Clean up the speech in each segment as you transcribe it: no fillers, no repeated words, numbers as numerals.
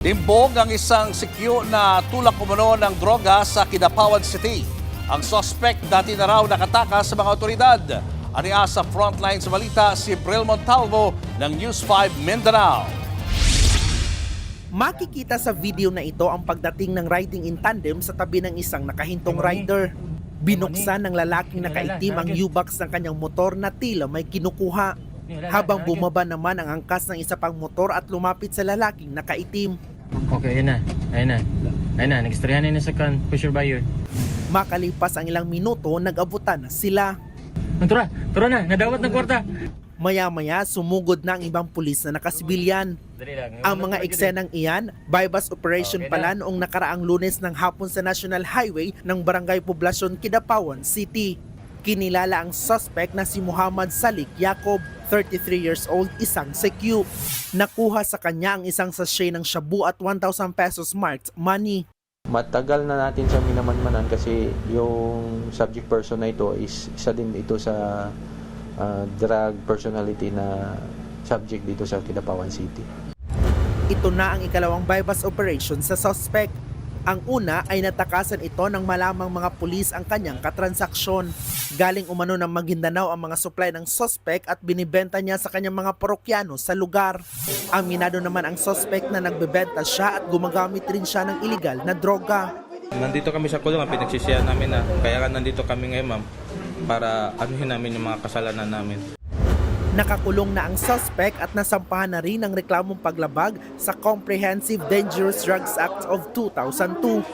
Timbog ang isang sikyo na tulak umano ng droga sa Kidapawan City. Ang suspect dati na raw nakatakas sa mga otoridad. Aniya sa frontline sa balita si Bril Montalvo ng News 5 Mindanao. Makikita sa video na ito ang pagdating ng riding in tandem sa tabi ng isang nakahintong rider. Binuksan ng lalaking nakaitim ang U-box ng kanyang motor na tila may kinukuha. Habang bumaba naman ang angkas ng isa pang motor at lumapit sa lalaking nakaitim. Okay, ayun na, nag-istoryahan na sa kan, pusher buyer. Makalipas ang ilang minuto, nag-abutan na sila. Tura na, nadawat ng kwarta. Maya-maya, sumugod na ang ibang pulis na nakasibilyan. Dali lang. Ang mga eksenang iyan, bypass operation pala noong nakaraang Lunes ng hapon sa National Highway ng Barangay Poblacion, Kidapawan City. Kinilala ang suspect na si Muhammad Salik Yacob, 33 years old, isang sekyu. Nakuha sa kanya ang isang sachet ng shabu at 1,000 pesos marked money. Matagal na natin siya minamanmanan kasi yung subject person na ito is isa din ito sa drug personality na subject dito sa Kidapawan City. Ito na ang ikalawang bypass operation sa suspect. Ang una ay natakasan ito nang malamang mga pulis ang kanyang katransaksyon. Galing umano ng Maguindanao ang mga supply ng suspect at binibenta niya sa kanyang mga parokyano sa lugar. Aminado naman ang suspect na nagbebenta siya at gumagamit rin siya ng iligal na droga. Nandito kami sa kulungan, pinagsisihan namin na kaya nandito kami ngayon, ma'am, para anuhin namin yung mga kasalanan namin. Nakakulong na ang suspect at nasampahan na rin ang reklamong paglabag sa Comprehensive Dangerous Drugs Act of 2002.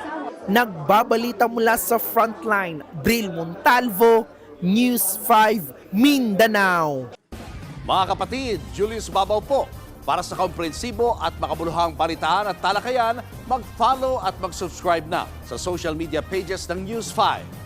Nagbabalita mula sa frontline, Bril Montalvo, News 5 Mindanao. Mga kapatid, Julius Babaw po. Para sa komprehensibo at makabuluhang balitaan at talakayan, mag-follow at mag-subscribe na sa social media pages ng News 5.